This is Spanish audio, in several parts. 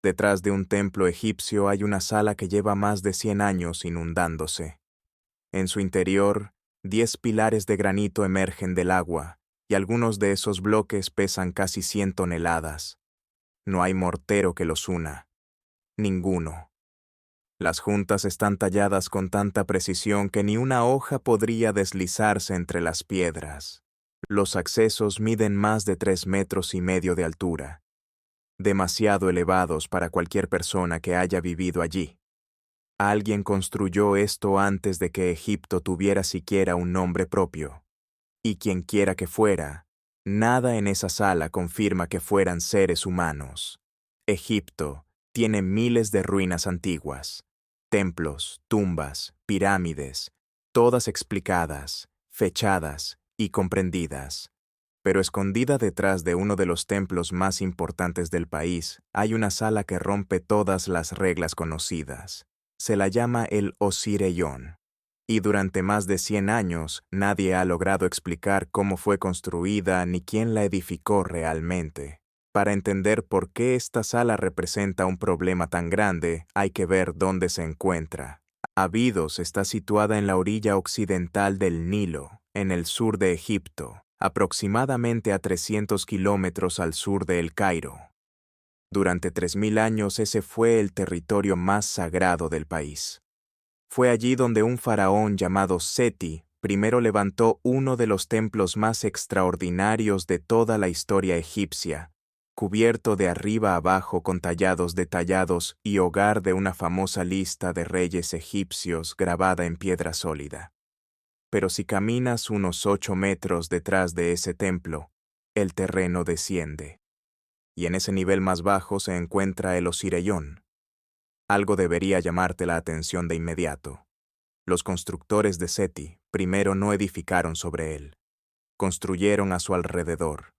Detrás de un templo egipcio hay una sala que lleva más de 100 años inundándose. En su interior, 10 pilares de granito emergen del agua, y algunos de esos bloques pesan casi 100 toneladas. No hay mortero que los una. Ninguno. Las juntas están talladas con tanta precisión que ni una hoja podría deslizarse entre las piedras. Los accesos miden más de 3,5 metros de altura, demasiado elevados para cualquier persona que haya vivido allí. Alguien construyó esto antes de que Egipto tuviera siquiera un nombre propio. Y quienquiera que fuera, nada en esa sala confirma que fueran seres humanos. Egipto tiene miles de ruinas antiguas, templos, tumbas, pirámides, todas explicadas, fechadas y comprendidas. Pero escondida detrás de uno de los templos más importantes del país, hay una sala que rompe todas las reglas conocidas. Se la llama el Osireyón. Y durante más de 100 años nadie ha logrado explicar cómo fue construida ni quién la edificó realmente. Para entender por qué esta sala representa un problema tan grande, hay que ver dónde se encuentra. Abidos está situada en la orilla occidental del Nilo, en el sur de Egipto, aproximadamente a 300 kilómetros al sur de El Cairo. Durante 3000 años ese fue el territorio más sagrado del país. Fue allí donde un faraón llamado Seti primero levantó uno de los templos más extraordinarios de toda la historia egipcia, cubierto de arriba a abajo con tallados detallados y hogar de una famosa lista de reyes egipcios grabada en piedra sólida. Pero si caminas unos 8 metros detrás de ese templo, el terreno desciende. Y en ese nivel más bajo se encuentra el Osireyón. Algo debería llamarte la atención de inmediato. Los constructores de Seti primero no edificaron sobre él. Construyeron a su alrededor.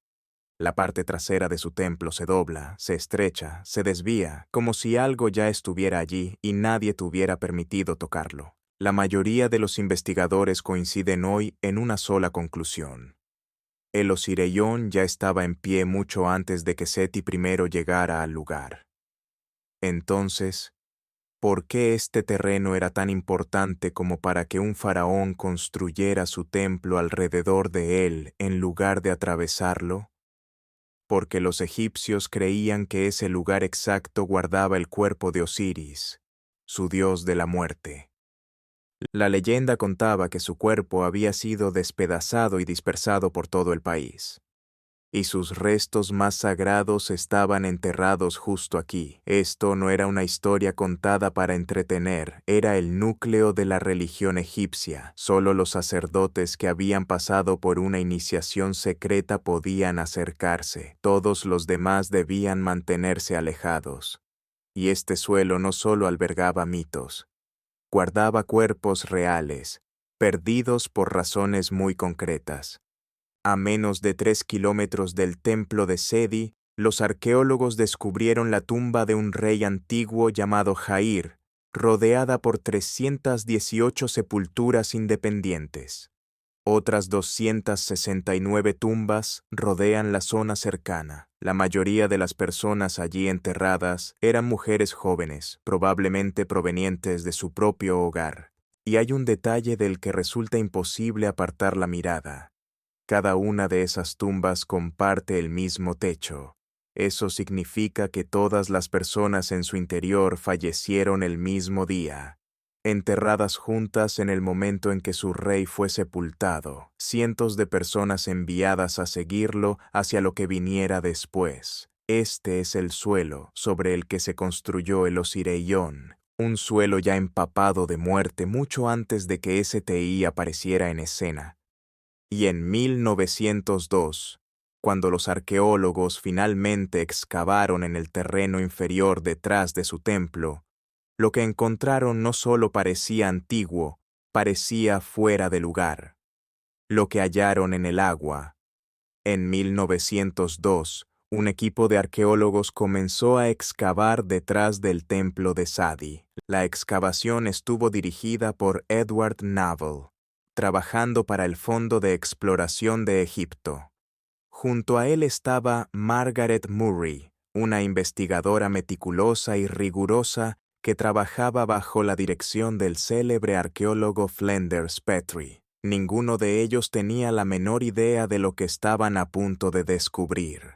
La parte trasera de su templo se dobla, se estrecha, se desvía, como si algo ya estuviera allí y nadie tuviera permitido tocarlo. La mayoría de los investigadores coinciden hoy en una sola conclusión. El Osireyón ya estaba en pie mucho antes de que Seti primero llegara al lugar. Entonces, ¿por qué este terreno era tan importante como para que un faraón construyera su templo alrededor de él en lugar de atravesarlo? Porque los egipcios creían que ese lugar exacto guardaba el cuerpo de Osiris, su dios de la muerte. La leyenda contaba que su cuerpo había sido despedazado y dispersado por todo el país. Y sus restos más sagrados estaban enterrados justo aquí. Esto no era una historia contada para entretener, era el núcleo de la religión egipcia. Solo los sacerdotes que habían pasado por una iniciación secreta podían acercarse. Todos los demás debían mantenerse alejados. Y este suelo no solo albergaba mitos, guardaba cuerpos reales, perdidos por razones muy concretas. A menos de 3 kilómetros del templo de Seti, los arqueólogos descubrieron la tumba de un rey antiguo llamado Jair, rodeada por 318 sepulturas independientes. Otras 269 tumbas rodean la zona cercana. La mayoría de las personas allí enterradas eran mujeres jóvenes, probablemente provenientes de su propio hogar. Y hay un detalle del que resulta imposible apartar la mirada. Cada una de esas tumbas comparte el mismo techo. Eso significa que todas las personas en su interior fallecieron el mismo día, enterradas juntas en el momento en que su rey fue sepultado, cientos de personas enviadas a seguirlo hacia lo que viniera después. Este es el suelo sobre el que se construyó el Osireyón, un suelo ya empapado de muerte mucho antes de que STI apareciera en escena. Y en 1902, cuando los arqueólogos finalmente excavaron en el terreno inferior detrás de su templo, lo que encontraron no solo parecía antiguo, parecía fuera de lugar. Lo que hallaron en el agua. En 1902, un equipo de arqueólogos comenzó a excavar detrás del templo de Sadi. La excavación estuvo dirigida por Edward Navel, trabajando para el Fondo de Exploración de Egipto. Junto a él estaba Margaret Murray, una investigadora meticulosa y rigurosa que trabajaba bajo la dirección del célebre arqueólogo Flinders Petrie. Ninguno de ellos tenía la menor idea de lo que estaban a punto de descubrir.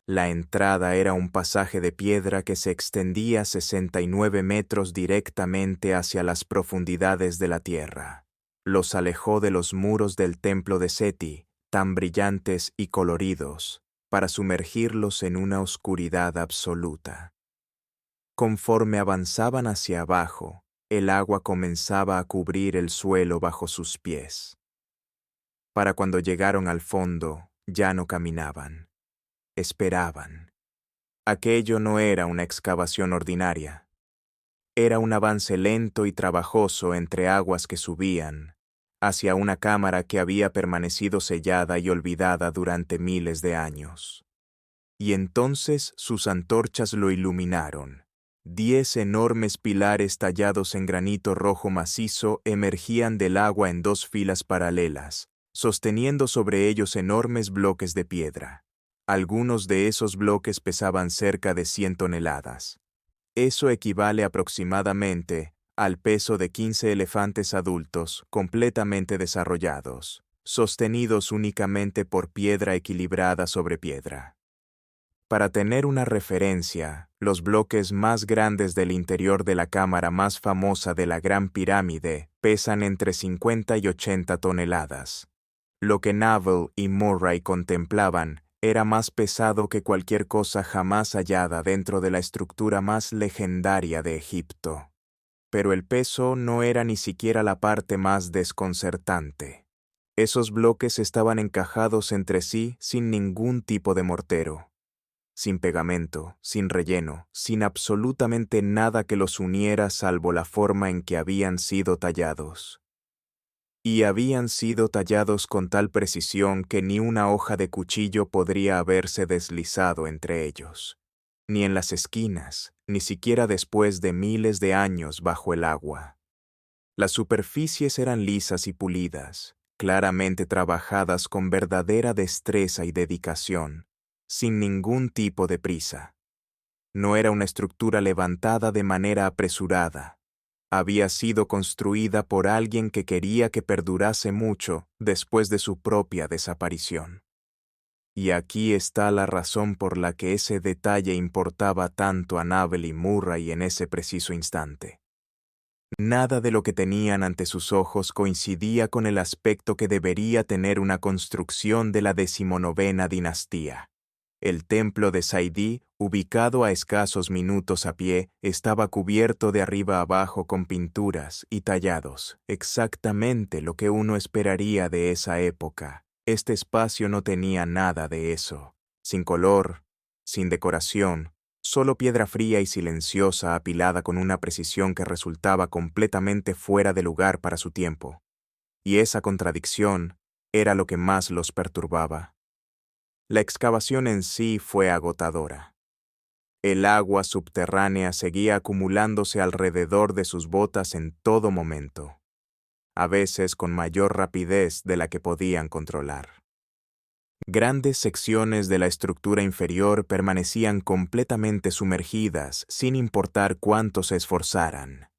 La entrada era un pasaje de piedra que se extendía 69 metros directamente hacia las profundidades de la tierra. Los alejó de los muros del templo de Seti, tan brillantes y coloridos, para sumergirlos en una oscuridad absoluta. Conforme avanzaban hacia abajo, el agua comenzaba a cubrir el suelo bajo sus pies. Para cuando llegaron al fondo, ya no caminaban. Esperaban. Aquello no era una excavación ordinaria. Era un avance lento y trabajoso entre aguas que subían, hacia una cámara que había permanecido sellada y olvidada durante miles de años. Y entonces sus antorchas lo iluminaron. 10 enormes pilares tallados en granito rojo macizo emergían del agua en 2 filas paralelas, sosteniendo sobre ellos enormes bloques de piedra. Algunos de esos bloques pesaban cerca de 100 toneladas. Eso equivale aproximadamente al peso de 15 elefantes adultos completamente desarrollados, sostenidos únicamente por piedra equilibrada sobre piedra. Para tener una referencia, los bloques más grandes del interior de la cámara más famosa de la Gran Pirámide pesan entre 50 y 80 toneladas. Lo que Naville y Murray contemplaban era más pesado que cualquier cosa jamás hallada dentro de la estructura más legendaria de Egipto. Pero el peso no era ni siquiera la parte más desconcertante. Esos bloques estaban encajados entre sí sin ningún tipo de mortero, sin pegamento, sin relleno, sin absolutamente nada que los uniera salvo la forma en que habían sido tallados. Y habían sido tallados con tal precisión que ni una hoja de cuchillo podría haberse deslizado entre ellos, ni en las esquinas, ni siquiera después de miles de años bajo el agua. Las superficies eran lisas y pulidas, claramente trabajadas con verdadera destreza y dedicación, sin ningún tipo de prisa. No era una estructura levantada de manera apresurada. Había sido construida por alguien que quería que perdurase mucho después de su propia desaparición. Y aquí está la razón por la que ese detalle importaba tanto a Naville y Murray en ese preciso instante. Nada de lo que tenían ante sus ojos coincidía con el aspecto que debería tener una construcción de la 19ª dinastía. El templo de Saidí, ubicado a escasos minutos a pie, estaba cubierto de arriba a abajo con pinturas y tallados, exactamente lo que uno esperaría de esa época. Este espacio no tenía nada de eso, sin color, sin decoración, solo piedra fría y silenciosa apilada con una precisión que resultaba completamente fuera de lugar para su tiempo. Y esa contradicción era lo que más los perturbaba. La excavación en sí fue agotadora. El agua subterránea seguía acumulándose alrededor de sus botas en todo momento, a veces con mayor rapidez de la que podían controlar. Grandes secciones de la estructura inferior permanecían completamente sumergidas sin importar cuánto se esforzaran.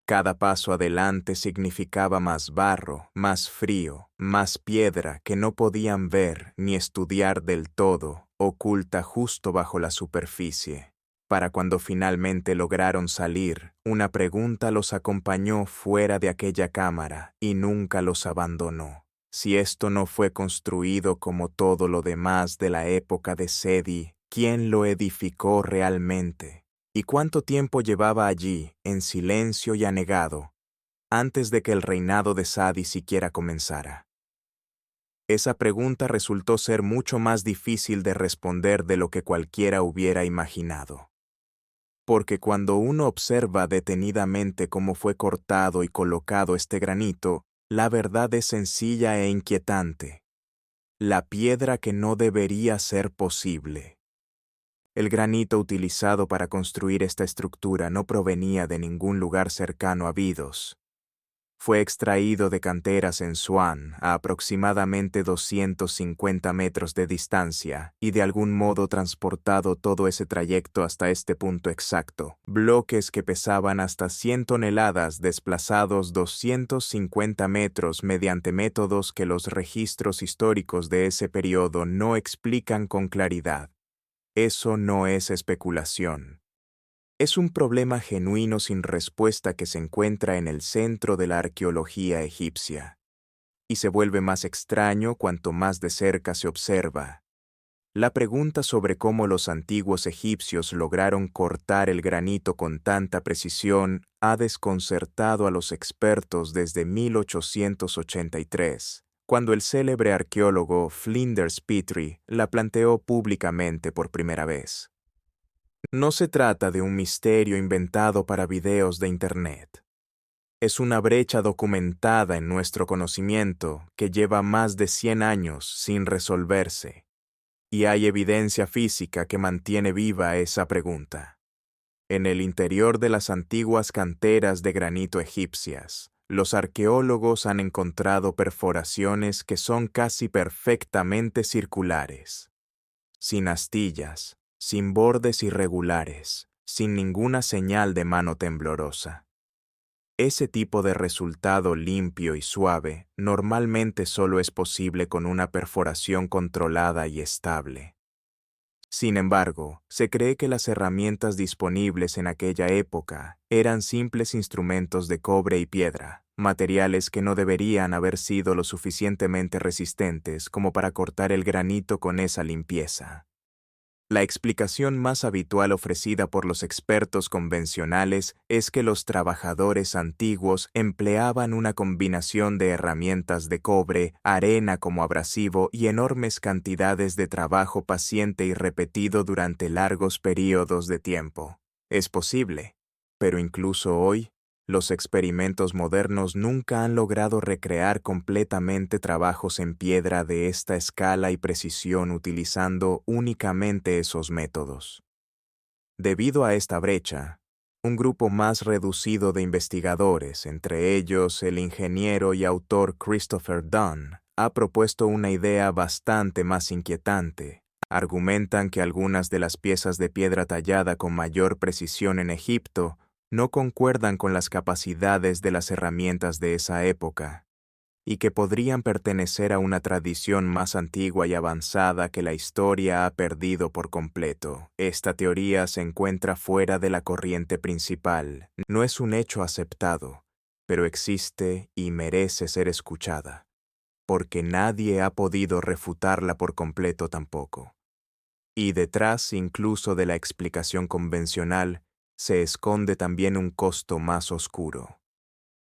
Cada paso adelante significaba más barro, más frío, más piedra que no podían ver ni estudiar del todo, oculta justo bajo la superficie. Para cuando finalmente lograron salir, una pregunta los acompañó fuera de aquella cámara y nunca los abandonó. Si esto no fue construido como todo lo demás de la época de Seti, ¿quién lo edificó realmente? ¿Y cuánto tiempo llevaba allí, en silencio y anegado, antes de que el reinado de Sadi siquiera comenzara? Esa pregunta resultó ser mucho más difícil de responder de lo que cualquiera hubiera imaginado. Porque cuando uno observa detenidamente cómo fue cortado y colocado este granito, la verdad es sencilla e inquietante. La piedra que no debería ser posible. El granito utilizado para construir esta estructura no provenía de ningún lugar cercano a Abidos. Fue extraído de canteras en Swan, a aproximadamente 250 metros de distancia, y de algún modo transportado todo ese trayecto hasta este punto exacto. Bloques que pesaban hasta 100 toneladas desplazados 250 metros mediante métodos que los registros históricos de ese periodo no explican con claridad. Eso no es especulación. Es un problema genuino sin respuesta que se encuentra en el centro de la arqueología egipcia, y se vuelve más extraño cuanto más de cerca se observa. La pregunta sobre cómo los antiguos egipcios lograron cortar el granito con tanta precisión ha desconcertado a los expertos desde 1883, cuando el célebre arqueólogo Flinders Petrie la planteó públicamente por primera vez. No se trata de un misterio inventado para videos de Internet. Es una brecha documentada en nuestro conocimiento que lleva más de 100 años sin resolverse. Y hay evidencia física que mantiene viva esa pregunta. En el interior de las antiguas canteras de granito egipcias, los arqueólogos han encontrado perforaciones que son casi perfectamente circulares, sin astillas, sin bordes irregulares, sin ninguna señal de mano temblorosa. Ese tipo de resultado limpio y suave normalmente solo es posible con una perforación controlada y estable. Sin embargo, se cree que las herramientas disponibles en aquella época eran simples instrumentos de cobre y piedra, materiales que no deberían haber sido lo suficientemente resistentes como para cortar el granito con esa limpieza. La explicación más habitual ofrecida por los expertos convencionales es que los trabajadores antiguos empleaban una combinación de herramientas de cobre, arena como abrasivo y enormes cantidades de trabajo paciente y repetido durante largos períodos de tiempo. Es posible, pero incluso hoy, los experimentos modernos nunca han logrado recrear completamente trabajos en piedra de esta escala y precisión utilizando únicamente esos métodos. Debido a esta brecha, un grupo más reducido de investigadores, entre ellos el ingeniero y autor Christopher Dunn, ha propuesto una idea bastante más inquietante. Argumentan que algunas de las piezas de piedra tallada con mayor precisión en Egipto no concuerdan con las capacidades de las herramientas de esa época, y que podrían pertenecer a una tradición más antigua y avanzada que la historia ha perdido por completo. Esta teoría se encuentra fuera de la corriente principal, no es un hecho aceptado, pero existe y merece ser escuchada, porque nadie ha podido refutarla por completo tampoco. Y detrás incluso de la explicación convencional, se esconde también un costo más oscuro.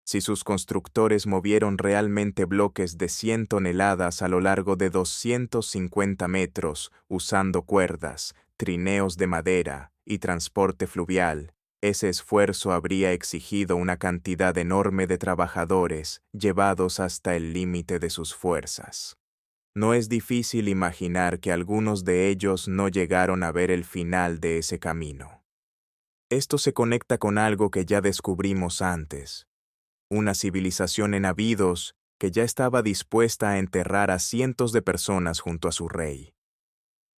Si sus constructores movieron realmente bloques de 100 toneladas a lo largo de 250 metros usando cuerdas, trineos de madera y transporte fluvial, ese esfuerzo habría exigido una cantidad enorme de trabajadores llevados hasta el límite de sus fuerzas. No es difícil imaginar que algunos de ellos no llegaron a ver el final de ese camino. Esto se conecta con algo que ya descubrimos antes. Una civilización en Abidos que ya estaba dispuesta a enterrar a cientos de personas junto a su rey.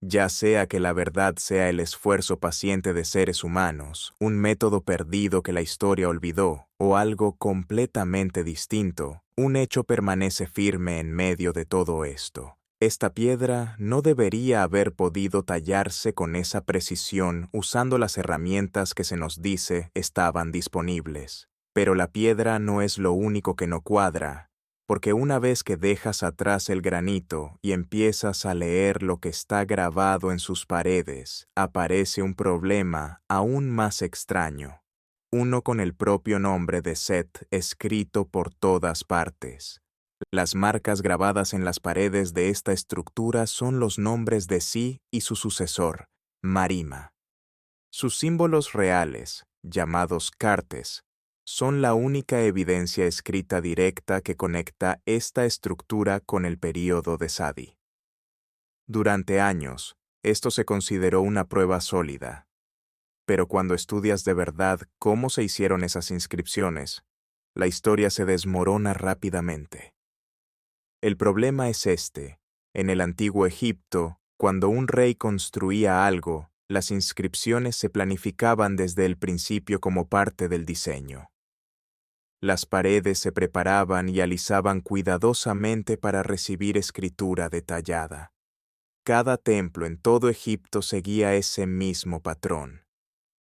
Ya sea que la verdad sea el esfuerzo paciente de seres humanos, un método perdido que la historia olvidó, o algo completamente distinto, un hecho permanece firme en medio de todo esto. Esta piedra no debería haber podido tallarse con esa precisión usando las herramientas que se nos dice estaban disponibles. Pero la piedra no es lo único que no cuadra, porque una vez que dejas atrás el granito y empiezas a leer lo que está grabado en sus paredes, aparece un problema aún más extraño, uno con el propio nombre de Set escrito por todas partes. Las marcas grabadas en las paredes de esta estructura son los nombres de Sí y su sucesor, Marima. Sus símbolos reales, llamados cartes, son la única evidencia escrita directa que conecta esta estructura con el período de Sadi. Durante años, esto se consideró una prueba sólida. Pero cuando estudias de verdad cómo se hicieron esas inscripciones, la historia se desmorona rápidamente. El problema es este. En el antiguo Egipto, cuando un rey construía algo, las inscripciones se planificaban desde el principio como parte del diseño. Las paredes se preparaban y alisaban cuidadosamente para recibir escritura detallada. Cada templo en todo Egipto seguía ese mismo patrón.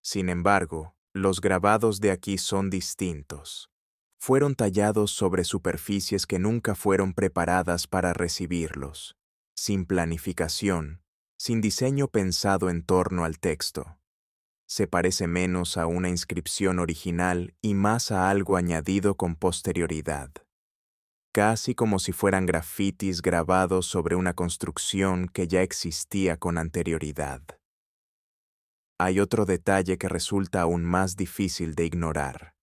Sin embargo, los grabados de aquí son distintos. Fueron tallados sobre superficies que nunca fueron preparadas para recibirlos, sin planificación, sin diseño pensado en torno al texto. Se parece menos a una inscripción original y más a algo añadido con posterioridad. Casi como si fueran grafitis grabados sobre una construcción que ya existía con anterioridad. Hay otro detalle que resulta aún más difícil de ignorar.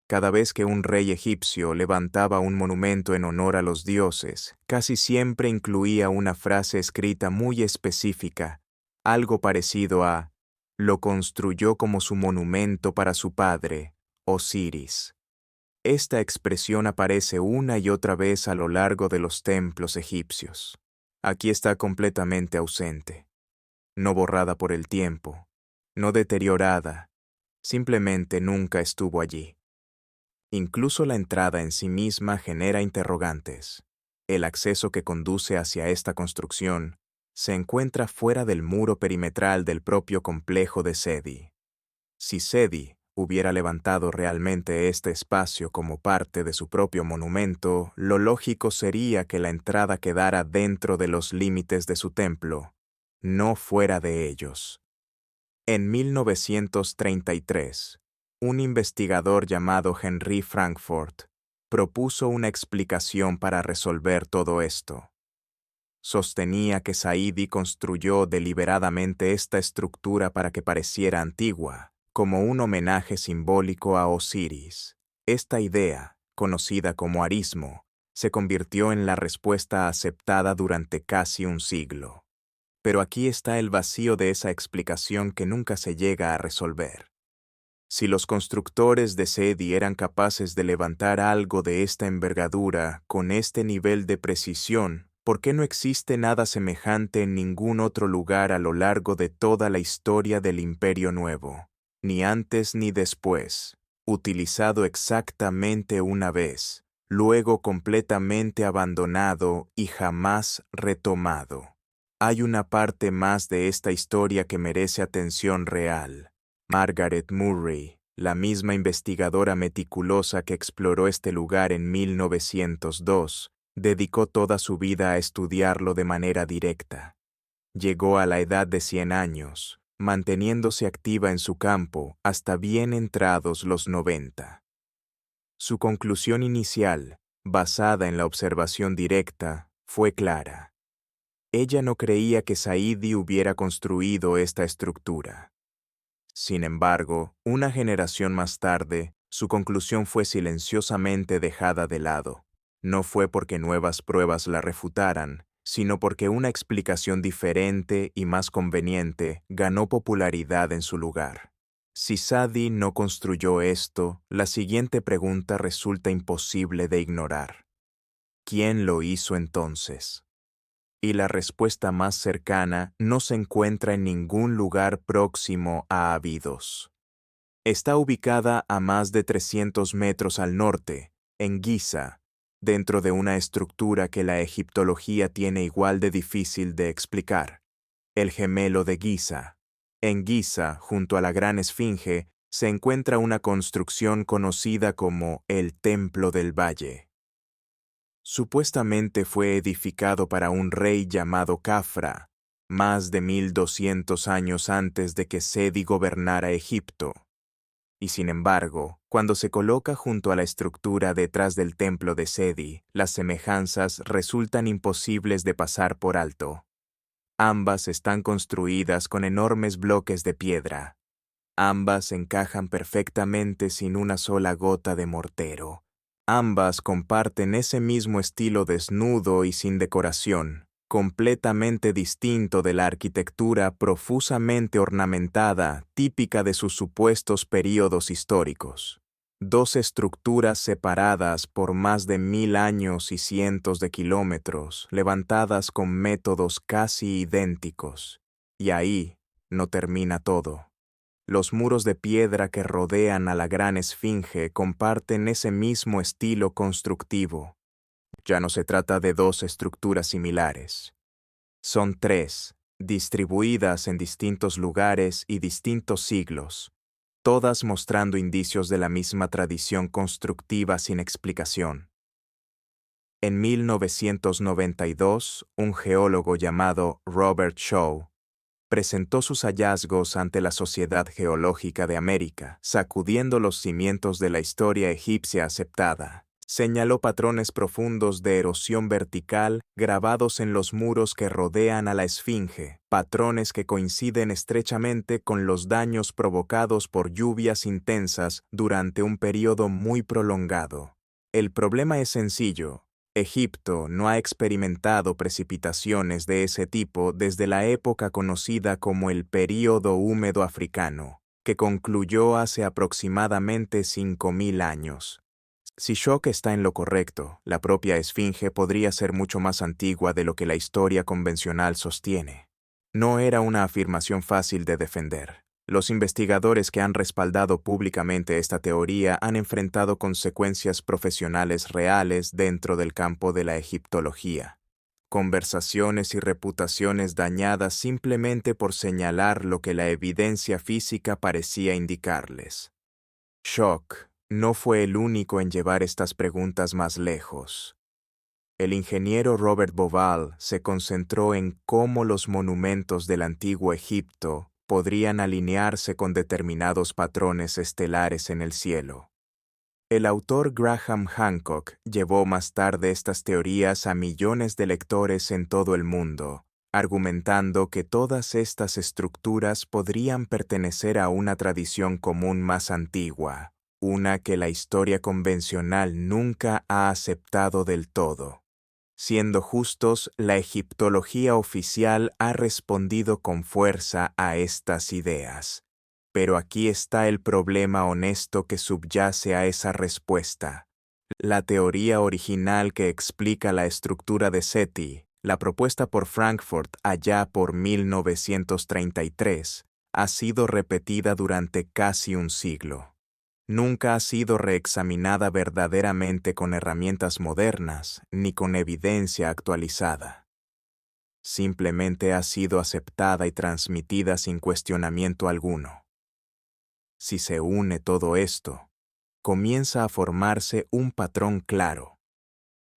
Cada vez que un rey egipcio levantaba un monumento en honor a los dioses, casi siempre incluía una frase escrita muy específica, algo parecido a «lo construyó como su monumento para su padre, Osiris». Esta expresión aparece una y otra vez a lo largo de los templos egipcios. Aquí está completamente ausente, no borrada por el tiempo, no deteriorada, simplemente nunca estuvo allí. Incluso la entrada en sí misma genera interrogantes. El acceso que conduce hacia esta construcción se encuentra fuera del muro perimetral del propio complejo de Seti. Si Seti hubiera levantado realmente este espacio como parte de su propio monumento, lo lógico sería que la entrada quedara dentro de los límites de su templo, no fuera de ellos. En 1933, un investigador llamado Henry Frankfurt propuso una explicación para resolver todo esto. Sostenía que Saidi construyó deliberadamente esta estructura para que pareciera antigua, como un homenaje simbólico a Osiris. Esta idea, conocida como arismo, se convirtió en la respuesta aceptada durante casi un siglo. Pero aquí está el vacío de esa explicación que nunca se llega a resolver. Si los constructores de Seti eran capaces de levantar algo de esta envergadura con este nivel de precisión, ¿por qué no existe nada semejante en ningún otro lugar a lo largo de toda la historia del Imperio Nuevo? Ni antes ni después, utilizado exactamente una vez, luego completamente abandonado y jamás retomado. Hay una parte más de esta historia que merece atención real. Margaret Murray, la misma investigadora meticulosa que exploró este lugar en 1902, dedicó toda su vida a estudiarlo de manera directa. Llegó a la edad de 100 años, manteniéndose activa en su campo hasta bien entrados los 90. Su conclusión inicial, basada en la observación directa, fue clara. Ella no creía que Saidi hubiera construido esta estructura. Sin embargo, una generación más tarde, su conclusión fue silenciosamente dejada de lado. No fue porque nuevas pruebas la refutaran, sino porque una explicación diferente y más conveniente ganó popularidad en su lugar. Si Saidi no construyó esto, la siguiente pregunta resulta imposible de ignorar. ¿Quién lo hizo entonces? Y la respuesta más cercana no se encuentra en ningún lugar próximo a Abidos. Está ubicada a más de 300 metros al norte, en Giza, dentro de una estructura que la egiptología tiene igual de difícil de explicar, el gemelo de Giza. En Giza, junto a la Gran Esfinge, se encuentra una construcción conocida como el Templo del Valle. Supuestamente fue edificado para un rey llamado Cafra, más de 1200 años antes de que Seti gobernara Egipto. Y sin embargo, cuando se coloca junto a la estructura detrás del templo de Seti, las semejanzas resultan imposibles de pasar por alto. Ambas están construidas con enormes bloques de piedra. Ambas encajan perfectamente sin una sola gota de mortero. Ambas comparten ese mismo estilo desnudo y sin decoración, completamente distinto de la arquitectura profusamente ornamentada típica de sus supuestos períodos históricos. Dos estructuras separadas por más de 1000 años y cientos de kilómetros, levantadas con métodos casi idénticos. Y ahí no termina todo. Los muros de piedra que rodean a la gran esfinge comparten ese mismo estilo constructivo. Ya no se trata de dos estructuras similares. Son tres, distribuidas en distintos lugares y distintos siglos, todas mostrando indicios de la misma tradición constructiva sin explicación. En 1992, un geólogo llamado Robert Shaw presentó sus hallazgos ante la Sociedad Geológica de América, sacudiendo los cimientos de la historia egipcia aceptada. Señaló patrones profundos de erosión vertical grabados en los muros que rodean a la esfinge, patrones que coinciden estrechamente con los daños provocados por lluvias intensas durante un periodo muy prolongado. El problema es sencillo. Egipto no ha experimentado precipitaciones de ese tipo desde la época conocida como el período húmedo africano, que concluyó hace aproximadamente 5000 años. Si Shock está en lo correcto, la propia esfinge podría ser mucho más antigua de lo que la historia convencional sostiene. No era una afirmación fácil de defender. Los investigadores que han respaldado públicamente esta teoría han enfrentado consecuencias profesionales reales dentro del campo de la egiptología. Conversaciones y reputaciones dañadas simplemente por señalar lo que la evidencia física parecía indicarles. Shock no fue el único en llevar estas preguntas más lejos. El ingeniero Robert Bauval se concentró en cómo los monumentos del antiguo Egipto podrían alinearse con determinados patrones estelares en el cielo. El autor Graham Hancock llevó más tarde estas teorías a millones de lectores en todo el mundo, argumentando que todas estas estructuras podrían pertenecer a una tradición común más antigua, una que la historia convencional nunca ha aceptado del todo. Siendo justos, la egiptología oficial ha respondido con fuerza a estas ideas. Pero aquí está el problema honesto que subyace a esa respuesta. La teoría original que explica la estructura de Seti, la propuesta por Frankfurt allá por 1933, ha sido repetida durante casi un siglo. Nunca ha sido reexaminada verdaderamente con herramientas modernas ni con evidencia actualizada. Simplemente ha sido aceptada y transmitida sin cuestionamiento alguno. Si se une todo esto, comienza a formarse un patrón claro.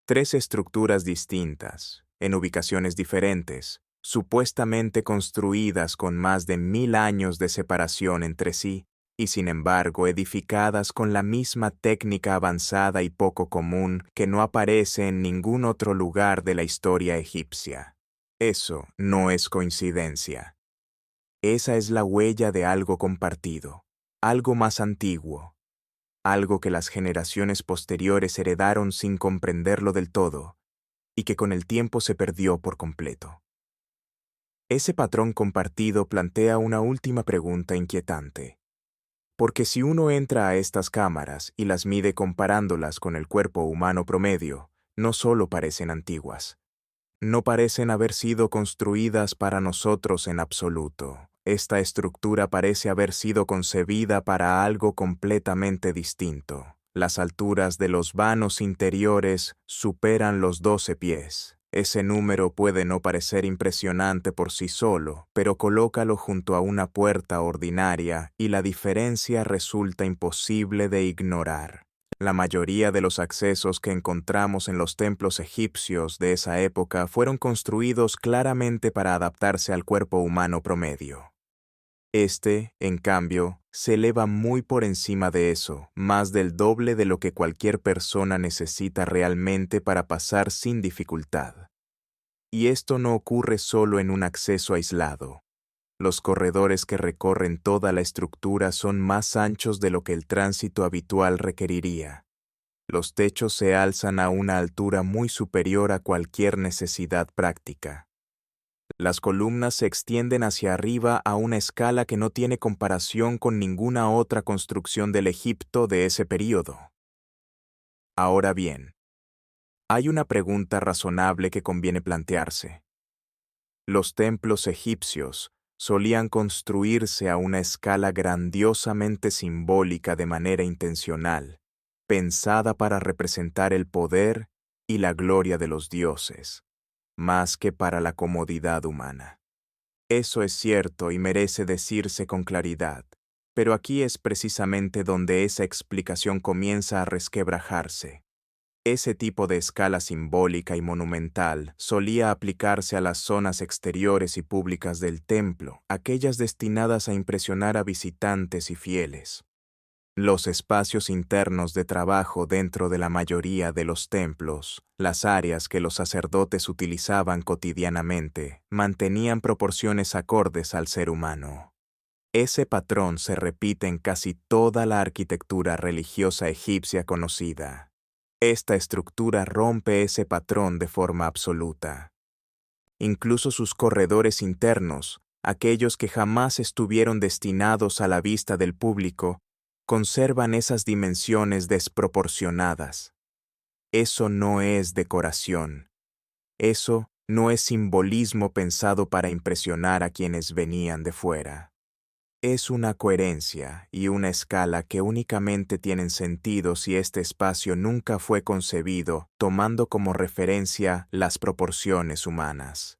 Tres estructuras distintas, en ubicaciones diferentes, supuestamente construidas con más de 1000 años de separación entre sí, y sin embargo edificadas con la misma técnica avanzada y poco común que no aparece en ningún otro lugar de la historia egipcia. Eso no es coincidencia. Esa es la huella de algo compartido, algo más antiguo, algo que las generaciones posteriores heredaron sin comprenderlo del todo, y que con el tiempo se perdió por completo. Ese patrón compartido plantea una última pregunta inquietante. Porque si uno entra a estas cámaras y las mide comparándolas con el cuerpo humano promedio, no solo parecen antiguas. No parecen haber sido construidas para nosotros en absoluto. Esta estructura parece haber sido concebida para algo completamente distinto. Las alturas de los vanos interiores superan los 12 pies. Ese número puede no parecer impresionante por sí solo, pero colócalo junto a una puerta ordinaria y la diferencia resulta imposible de ignorar. La mayoría de los accesos que encontramos en los templos egipcios de esa época fueron construidos claramente para adaptarse al cuerpo humano promedio. Este, en cambio, se eleva muy por encima de eso, más del doble de lo que cualquier persona necesita realmente para pasar sin dificultad. Y esto no ocurre solo en un acceso aislado. Los corredores que recorren toda la estructura son más anchos de lo que el tránsito habitual requeriría. Los techos se alzan a una altura muy superior a cualquier necesidad práctica. Las columnas se extienden hacia arriba a una escala que no tiene comparación con ninguna otra construcción del Egipto de ese período. Ahora bien, hay una pregunta razonable que conviene plantearse. Los templos egipcios solían construirse a una escala grandiosamente simbólica de manera intencional, pensada para representar el poder y la gloria de los dioses, más que para la comodidad humana. Eso es cierto y merece decirse con claridad, pero aquí es precisamente donde esa explicación comienza a resquebrajarse. Ese tipo de escala simbólica y monumental solía aplicarse a las zonas exteriores y públicas del templo, aquellas destinadas a impresionar a visitantes y fieles. Los espacios internos de trabajo dentro de la mayoría de los templos, las áreas que los sacerdotes utilizaban cotidianamente, mantenían proporciones acordes al ser humano. Ese patrón se repite en casi toda la arquitectura religiosa egipcia conocida. Esta estructura rompe ese patrón de forma absoluta. Incluso sus corredores internos, aquellos que jamás estuvieron destinados a la vista del público, conservan esas dimensiones desproporcionadas. Eso no es decoración. Eso no es simbolismo pensado para impresionar a quienes venían de fuera. Es una coherencia y una escala que únicamente tienen sentido si este espacio nunca fue concebido tomando como referencia las proporciones humanas.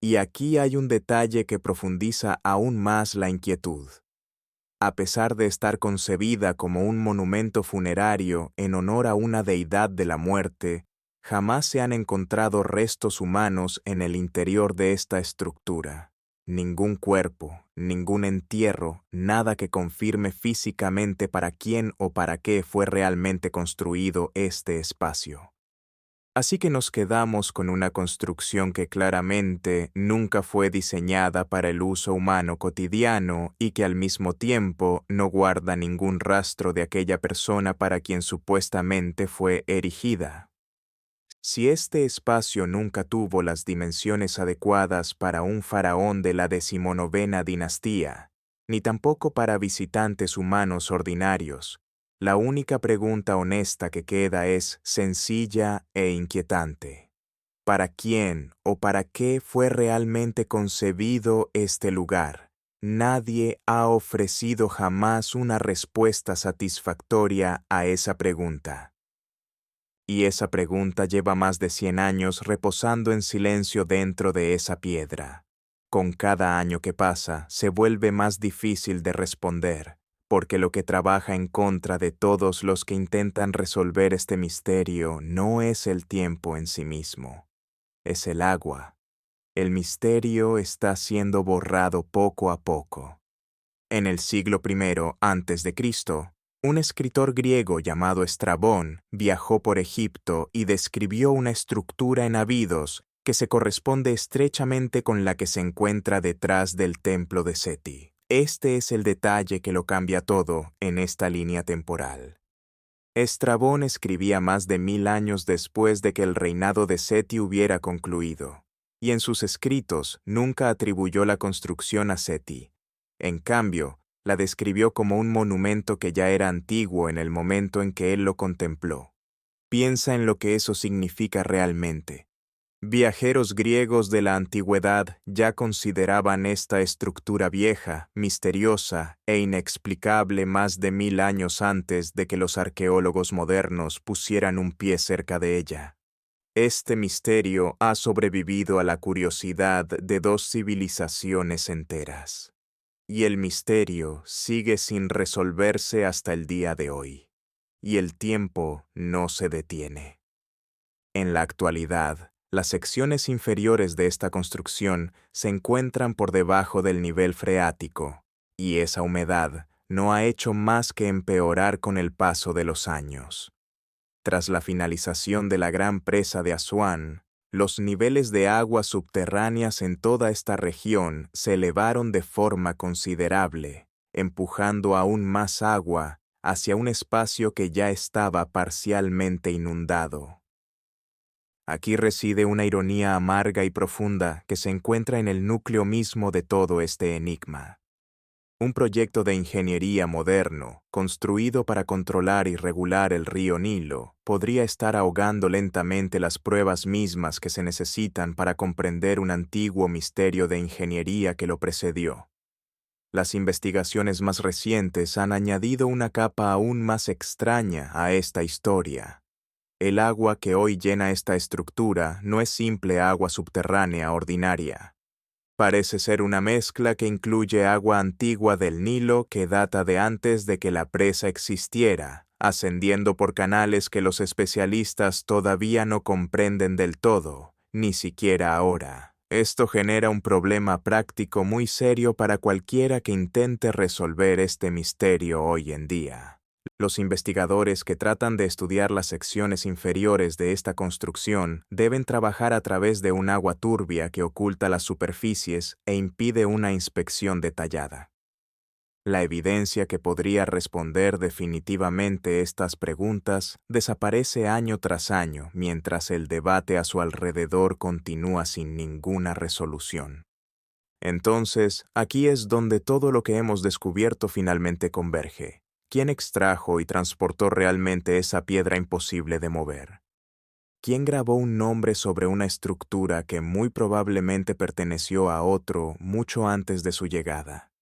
Y aquí hay un detalle que profundiza aún más la inquietud. A pesar de estar concebida como un monumento funerario en honor a una deidad de la muerte, jamás se han encontrado restos humanos en el interior de esta estructura. Ningún cuerpo, ningún entierro, nada que confirme físicamente para quién o para qué fue realmente construido este espacio. Así que nos quedamos con una construcción que claramente nunca fue diseñada para el uso humano cotidiano y que al mismo tiempo no guarda ningún rastro de aquella persona para quien supuestamente fue erigida. Si este espacio nunca tuvo las dimensiones adecuadas para un faraón de la 19ª dinastía, ni tampoco para visitantes humanos ordinarios, la única pregunta honesta que queda es sencilla e inquietante. ¿Para quién o para qué fue realmente concebido este lugar? Nadie ha ofrecido jamás una respuesta satisfactoria a esa pregunta. Y esa pregunta lleva más de 100 años reposando en silencio dentro de esa piedra. Con cada año que pasa, se vuelve más difícil de responder, porque lo que trabaja en contra de todos los que intentan resolver este misterio no es el tiempo en sí mismo, es el agua. El misterio está siendo borrado poco a poco. En el siglo I a.C., un escritor griego llamado Estrabón viajó por Egipto y describió una estructura en Abidos que se corresponde estrechamente con la que se encuentra detrás del templo de Seti. Este es el detalle que lo cambia todo en esta línea temporal. Estrabón escribía más de 1000 años después de que el reinado de Seti hubiera concluido, y en sus escritos nunca atribuyó la construcción a Seti. En cambio, la describió como un monumento que ya era antiguo en el momento en que él lo contempló. Piensa en lo que eso significa realmente. Viajeros griegos de la antigüedad ya consideraban esta estructura vieja, misteriosa e inexplicable más de 1000 años antes de que los arqueólogos modernos pusieran un pie cerca de ella. Este misterio ha sobrevivido a la curiosidad de 2 civilizaciones enteras. Y el misterio sigue sin resolverse hasta el día de hoy. Y el tiempo no se detiene. En la actualidad, las secciones inferiores de esta construcción se encuentran por debajo del nivel freático, y esa humedad no ha hecho más que empeorar con el paso de los años. Tras la finalización de la gran presa de Asuán, los niveles de aguas subterráneas en toda esta región se elevaron de forma considerable, empujando aún más agua hacia un espacio que ya estaba parcialmente inundado. Aquí reside una ironía amarga y profunda que se encuentra en el núcleo mismo de todo este enigma. Un proyecto de ingeniería moderno, construido para controlar y regular el río Nilo, podría estar ahogando lentamente las pruebas mismas que se necesitan para comprender un antiguo misterio de ingeniería que lo precedió. Las investigaciones más recientes han añadido una capa aún más extraña a esta historia. El agua que hoy llena esta estructura no es simple agua subterránea ordinaria. Parece ser una mezcla que incluye agua antigua del Nilo que data de antes de que la presa existiera, ascendiendo por canales que los especialistas todavía no comprenden del todo, ni siquiera ahora. Esto genera un problema práctico muy serio para cualquiera que intente resolver este misterio hoy en día. Los investigadores que tratan de estudiar las secciones inferiores de esta construcción deben trabajar a través de un agua turbia que oculta las superficies e impide una inspección detallada. La evidencia que podría responder definitivamente estas preguntas desaparece año tras año mientras el debate a su alrededor continúa sin ninguna resolución. Entonces, aquí es donde todo lo que hemos descubierto finalmente converge. ¿Quién extrajo y transportó realmente esa piedra imposible de mover? ¿Quién grabó un nombre sobre una estructura que muy probablemente perteneció a otro mucho antes de su llegada?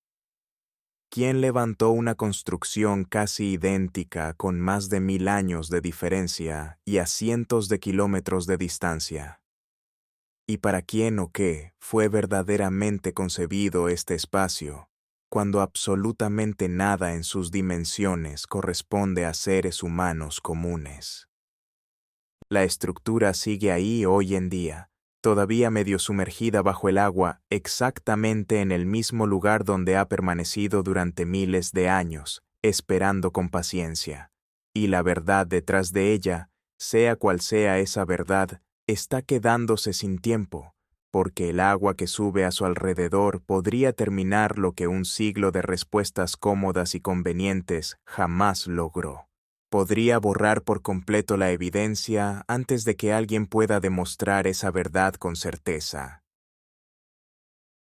¿Quién levantó una construcción casi idéntica con más de 1000 años de diferencia y a cientos de kilómetros de distancia? ¿Y para quién o qué fue verdaderamente concebido este espacio, cuando absolutamente nada en sus dimensiones corresponde a seres humanos comunes? La estructura sigue ahí hoy en día, todavía medio sumergida bajo el agua, exactamente en el mismo lugar donde ha permanecido durante miles de años, esperando con paciencia. Y la verdad detrás de ella, sea cual sea esa verdad, está quedándose sin tiempo, porque el agua que sube a su alrededor podría terminar lo que un siglo de respuestas cómodas y convenientes jamás logró. Podría borrar por completo la evidencia antes de que alguien pueda demostrar esa verdad con certeza.